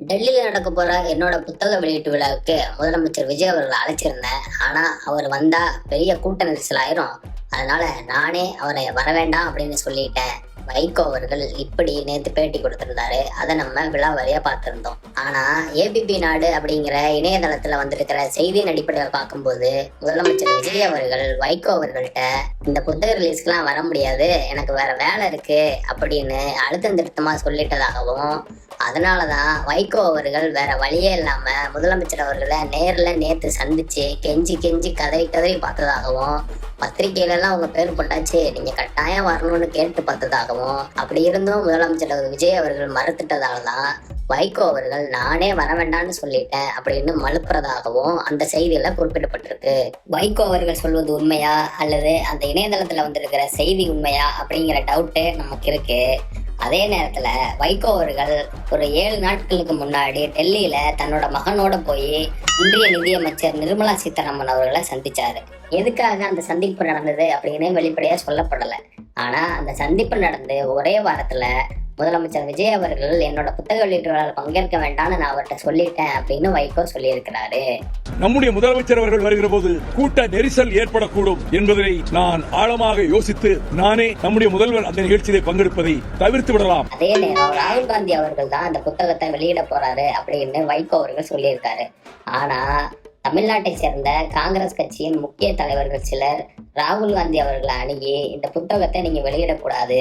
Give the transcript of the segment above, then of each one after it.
டெல்லியில நடக்க போற என்னோட புத்தக வெளியீட்டு விழாவுக்கு முதலமைச்சர் விஜய் அவர்களை அழைச்சிருந்தேன். ஆனா அவர் வந்தா பெரிய கூட்ட நெரிசல் ஆயிரும். அதனால நானே அவரை வர வேண்டாம் அப்படின்னு சொல்லிட்டேன். வைகோ அவர்கள் இப்படி நேற்று பேட்டி கொடுத்திருந்தாரு. அதை நம்ம விழா வழியா பார்த்திருந்தோம். ஆனா ஏபிபி நாடு அப்படிங்கிற இணையதளத்துல வந்திருக்கிற செய்தியின் அடிப்படையில் பார்க்கும்போது முதலமைச்சர் விஜய் அவர்கள் வைகோ அவர்கள்ட்ட இந்த புத்தக ரிலீஸ்க்குலாம் வர முடியாது, எனக்கு வேற வேலை இருக்கு அப்படின்னு அழுத்தம் திருத்தமா சொல்லிட்டதாகவும், அதனாலதான் வைகோ அவர்கள் வேற வழியே இல்லாம முதலமைச்சர் அவர்களை நேத்து சந்திச்சு கெஞ்சி கெஞ்சி கதறி கதறி பார்த்ததாகவும், பத்திரிகையில எல்லாம் அவங்க பேர் போட்டாச்சு, நீங்க கட்டாயம் வரணும்னு கேட்டு பார்த்ததாகவும், அப்படி இருந்தும் முதலமைச்சர் விஜய் அவர்கள் மறுத்துட்டதாலதான் வைகோ அவர்கள் நானே வர வேண்டாம்னு சொல்லிட்டேன் அப்படின்னு மறுப்புறதாகவும் அந்த செய்தியில குறிப்பிடப்பட்டிருக்கு. வைகோ அவர்கள் சொல்வது உண்மையா அல்லது அந்த இணையதளத்துல வந்திருக்கிற செய்தி உண்மையா அப்படிங்கிற டவுட்டு நமக்கு இருக்கு. அதே நேரத்துல வைகோ அவர்கள் ஒரு 7 நாட்களுக்கு முன்னாடி டெல்லியில தன்னோட மகனோட போய் இந்திய நிதியமைச்சர் நிர்மலா சீதாராமன் அவர்களை சந்திச்சாரு. எதுக்காக அந்த சந்திப்பு நடந்தது அப்படின்னு வெளிப்படையா சொல்லப்படல. ஆனா அந்த சந்திப்பு நடந்து ஒரே வாரத்துல முதலமைச்சர் விஜய் அவர்கள் என்னோட புத்தக வெளியீட்டு விழாவில் பங்கேற்க வேண்டாம்னு நான் அவர்கிட்ட சொல்லிட்டேன் அப்படின்னு வைகோ சொல்லியிருக்கிறாரு. நம்முடைய முதலமைச்சர் அவர்கள் வருகிற போது கூட்ட நெரிசல் ஏற்படக்கூடும் என்பதை நான் ஆழமாக யோசித்து நானே நம்முடைய முதல்வர் அந்த நிகழ்ச்சியை பங்கெடுப்பதை தவிர்த்து விடலாம். அதே நேரம் ராகுல் காந்தி அவர்கள் தான் அந்த புத்தகத்தை வெளியிட போறாரு அப்படின்னு வைகோ அவர்கள் சொல்லியிருக்காரு. ஆனா தமிழ்நாட்டை சேர்ந்த காங்கிரஸ் கட்சியின் முக்கிய தலைவர்கள் சிலர் ராகுல் காந்தி அவர்களை அணுகி இந்த புத்தகத்தை நீங்க வெளியிடக்கூடாது,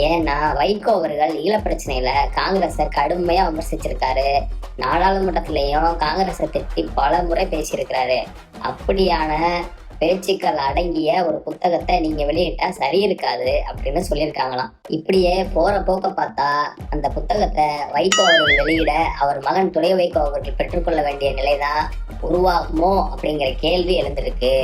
ஏன்னா வைகோ அவர்கள் ஈழ பிரச்சனையில காங்கிரஸை கடுமையா விமர்சிச்சிருக்காரு, நாடாளுமன்றத்திலையும் காங்கிரஸை திட்டி பல முறை பேசியிருக்கிறாரு, அப்படியான பேச்சுக்கள் அடங்கிய ஒரு புத்தகத்தை நீங்க வெளியிட்டா சரி இருக்காது அப்படின்னு சொல்லியிருக்காங்களாம். இப்படியே போற போக்க பார்த்தா அந்த புத்தகத்தை வைகோ அவர்கள் வெளியிட அவர் மகன் துணை வைகோ அவர்கள் பெற்றுக்கொள்ள வேண்டிய நிலைதான் உருவாகுமோ அப்படிங்கிற கேள்வி எழுந்திருக்கு.